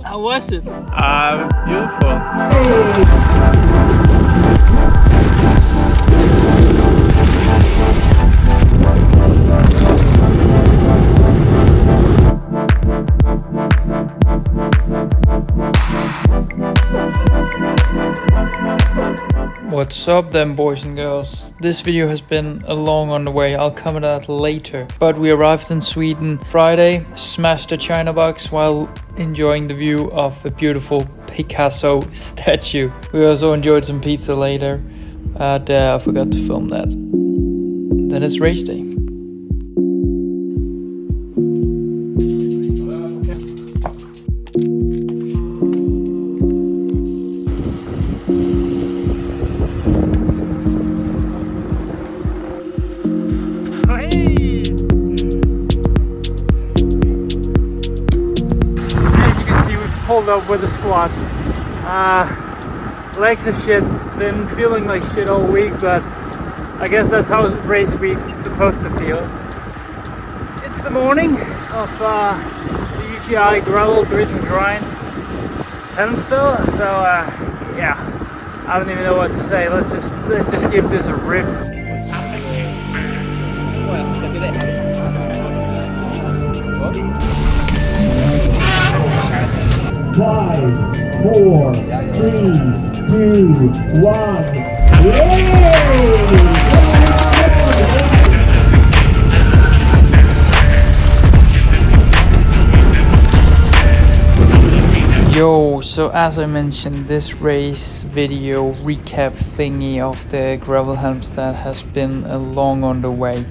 How was it? It was beautiful. What's up then, boys and girls? This video has been a long on the way, I'll cover that later. But we arrived in Sweden Friday, smashed a China box while enjoying the view of a beautiful Picasso statue. We also enjoyed some pizza later, but I forgot to film that. Then it's race day. Pulled up with the squad. Legs are shit. Been feeling like shit all week, but I guess that's how race week's supposed to feel. It's the morning of the UCI gravel grid and grind Halmstad. So yeah, I don't even know what to say. Let's just give this a rip. Five, 4, 3, 2, 1. Yo, so as I mentioned, this race video recap thingy of the gravel Halmstad has been a long on the way.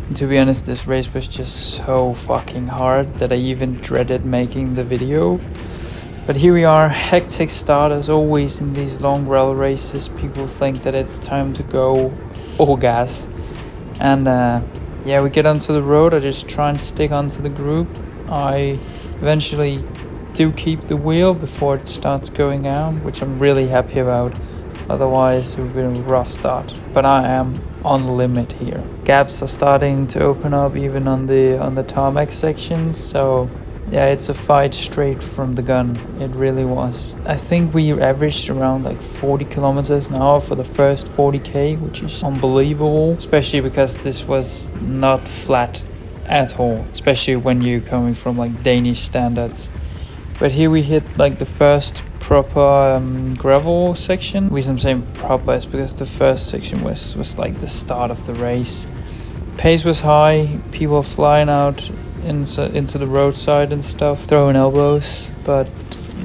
And to be honest, this race was just so fucking hard that I even dreaded making the video. But here we are, hectic start as always in these long gravel races. People think that it's time to go full gas. And yeah, we get onto the road. I just try and stick onto the group. I eventually do keep the wheel before it starts going out, which I'm really happy about. Otherwise it would have been a rough start. But I am on the limit here. Gaps are starting to open up even on the tarmac sections, so yeah, it's a fight straight from the gun. It really was. I think we averaged around like 40 kilometers an hour for the first 40k, which is unbelievable, especially because this was not flat at all, especially when you're coming from like Danish standards. But here we hit like the first proper gravel section. The reason I'm saying proper is because the first section was like the start of the race. Pace was high, people flying out into the roadside and stuff, throwing elbows. But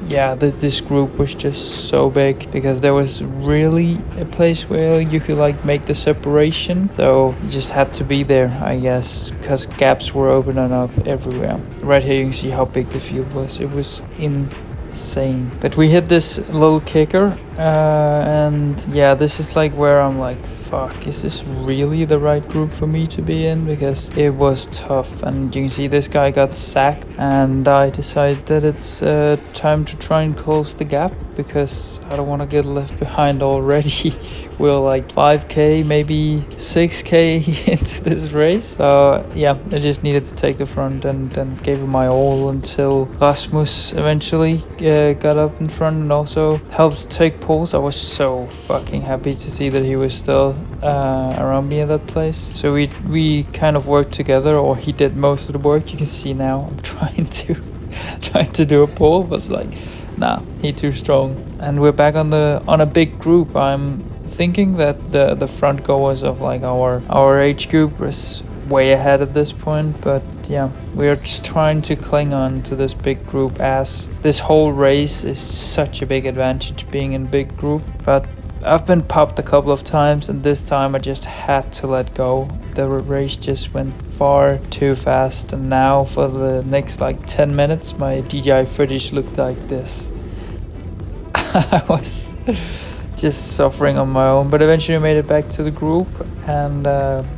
yeah, this group was just so big because there was really a place where you could like make the separation, so you just had to be there, I guess, because gaps were opening up everywhere. Right here you can see how big the field was. It was insane. But we hit this little kicker, and yeah, this is like where I'm like, fuck, is this really the right group for me to be in? Because it was tough, and you can see this guy got sacked, and I decided that it's time to try and close the gap because I don't want to get left behind already. We're like 5k, maybe 6k into this race. So yeah, I just needed to take the front and gave it my all until Rasmus eventually got up in front and also helped take poles. I was so fucking happy to see that he was still around me in that place. So we kind of worked together, or he did most of the work. You can see now I'm trying to do a pole, but it's like, nah, he too strong. And we're back on a big group. I'm thinking that the front goers of like our age group was way ahead at this point, but yeah, we are just trying to cling on to this big group, as this whole race is such a big advantage being in big group. But I've been popped a couple of times, and this time I just had to let go. The race just went far too fast, and now for the next like 10 minutes my DJI footage looked like this. I was just suffering on my own, but eventually I made it back to the group, and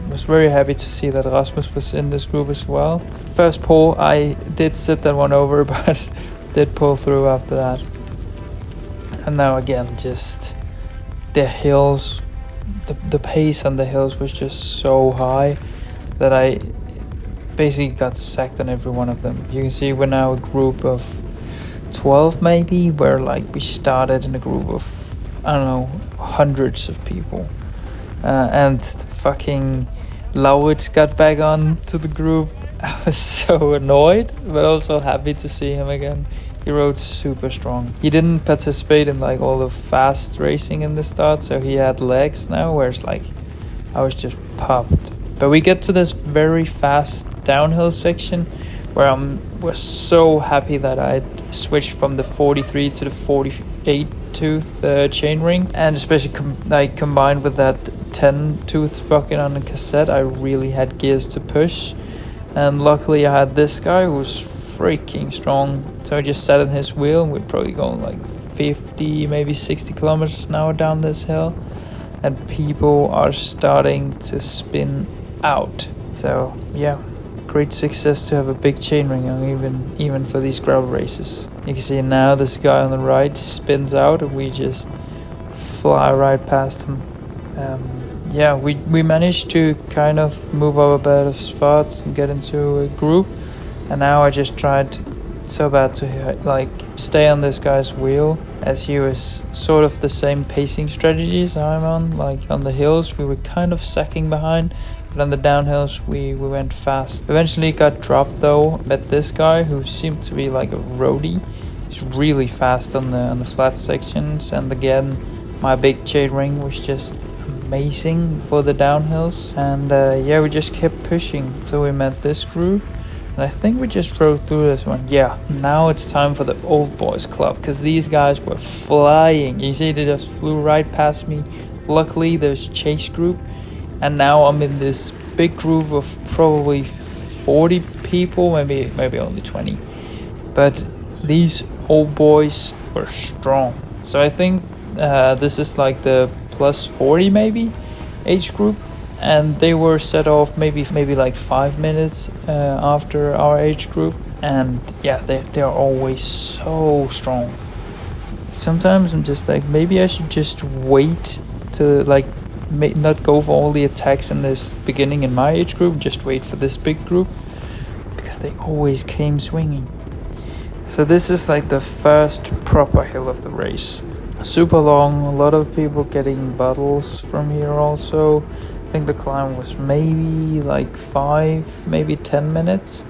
was very happy to see that Rasmus was in this group as well. First pole, I did sit that one over, but did pull through after that. And now again, just the hills, the pace on the hills was just so high that I basically got sacked on every one of them. You can see we're now a group of 12 maybe, where like we started in a group of, I don't know, hundreds of people. And fucking Waowiii got back on to the group. I was so annoyed, but also happy to see him again. He rode super strong. He didn't participate in like all the fast racing in the start, so he had legs now, whereas like I was just popped. But we get to this very fast downhill section where I was so happy that I switched from the 43 to the 48 tooth chainring, and especially combined with that 10 tooth sprocket on the cassette, I really had gears to push. And luckily I had this guy who was freaking strong, so I just sat in his wheel and we're probably going like 50 maybe 60 kilometers an hour down this hill, and people are starting to spin out. So yeah, great success to have a big chainring on even for these gravel races. You can see now this guy on the right spins out and we just fly right past him. Yeah, we managed to kind of move up a bit of spots and get into a group, and now I just tried so bad to like stay on this guy's wheel, as he was sort of the same pacing strategies I'm on. Like on the hills we were kind of sacking behind, but on the downhills we went fast. Eventually got dropped though. Met this guy who seemed to be like a roadie. He's really fast on the flat sections, and again my big chainring was just amazing for the downhills. And yeah, we just kept pushing till we met this group, and I think we just rode through this one. Yeah, now it's time for the old boys club, because these guys were flying. You see, they just flew right past me. Luckily there's a chase group, and now I'm in this big group of probably 40 people, maybe only 20, but these old boys were strong. So I think this is like the plus 40 maybe age group, and they were set off maybe like 5 minutes after our age group. And yeah, they are always so strong. Sometimes I'm just like, maybe I should just wait to like not go for all the attacks in this beginning in my age group, just wait for this big group, because they always came swinging. So this is like the first proper hill of the race. Super long, a lot of people getting bottles from here also. I think the climb was maybe like 5, maybe 10 minutes.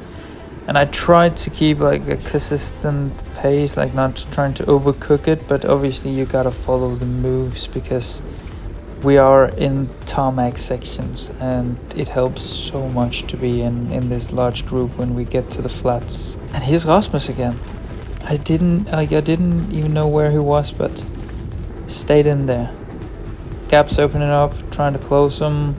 And I tried to keep like a consistent pace, like not trying to overcook it, but obviously you gotta follow the moves, because we are in tarmac sections and it helps so much to be in this large group when we get to the flats. And here's Rasmus again. I didn't even know where he was, but stayed in there. Gaps opening up, trying to close them.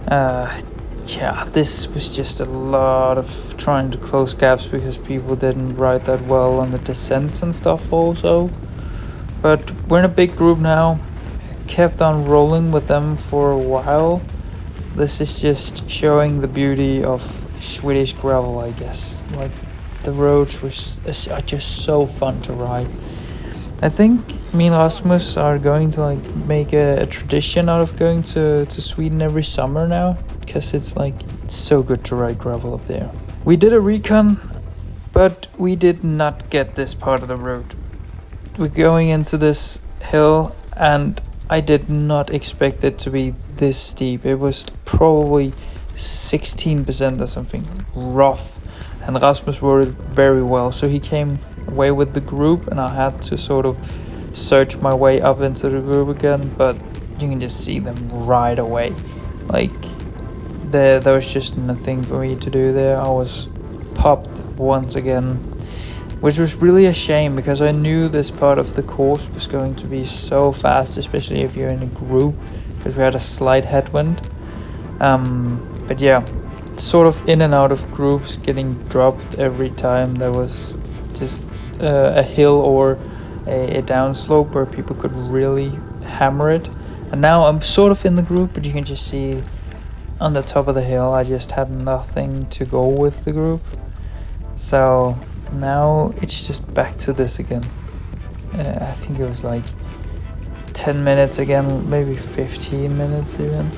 Yeah, this was just a lot of trying to close gaps because people didn't ride that well on the descents and stuff also. But we're in a big group now. Kept on rolling with them for a while. This is just showing the beauty of Swedish gravel, I guess. Like, the roads are just so fun to ride. I think me and Rasmus are going to like make a tradition out of going to Sweden every summer now, because it's so good to ride gravel up there. We did a recon, but we did not get this part of the road. We're going into this hill, and I did not expect it to be this steep. It was probably 16% or something rough, and Rasmus rode it very well, so he came away with the group, and I had to sort of search my way up into the group again. But you can just see them right away. Like, there was just nothing for me to do there. I was popped once again, which was really a shame, because I knew this part of the course was going to be so fast, especially if you're in a group, because we had a slight headwind. But yeah, sort of in and out of groups, getting dropped every time there was just a hill or a downslope where people could really hammer it. And now I'm sort of in the group, but you can just see on the top of the hill I just had nothing to go with the group. So now it's just back to this again. I think it was like 10 minutes again, maybe 15 minutes even.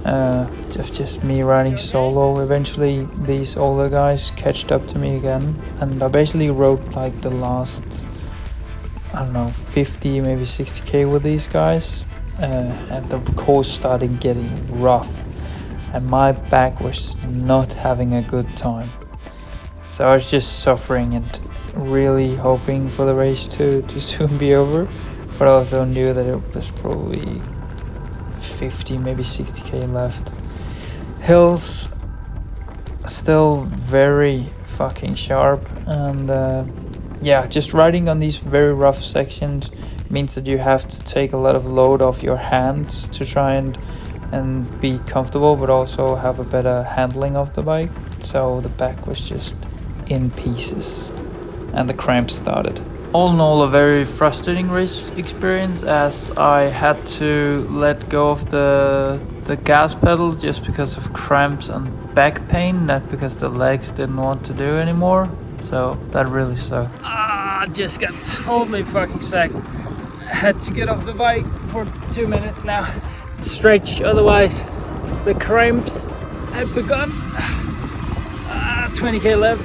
of just me riding solo. Eventually these older guys catched up to me again, and I basically rode like the last, I don't know, 50 maybe 60k with these guys, and the course started getting rough and my back was not having a good time. So I was just suffering and really hoping for the race to soon be over, but I also knew that it was probably 50 maybe 60k left. Hills still very fucking sharp, and yeah, just riding on these very rough sections means that you have to take a lot of load off your hands to try and be comfortable, but also have a better handling of the bike. So the back was just in pieces and the cramps started. All in all, a very frustrating race experience, as I had to let go of the gas pedal just because of cramps and back pain, not because the legs didn't want to do anymore. So that really sucked. I just got totally fucking sacked. I had to get off the bike for 2 minutes now. Stretch, otherwise the cramps have begun. 20k left.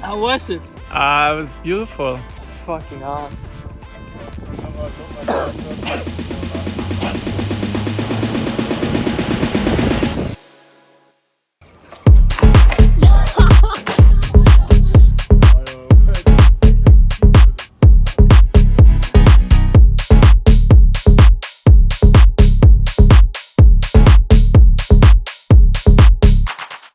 How was it? It was beautiful. Fucking hard.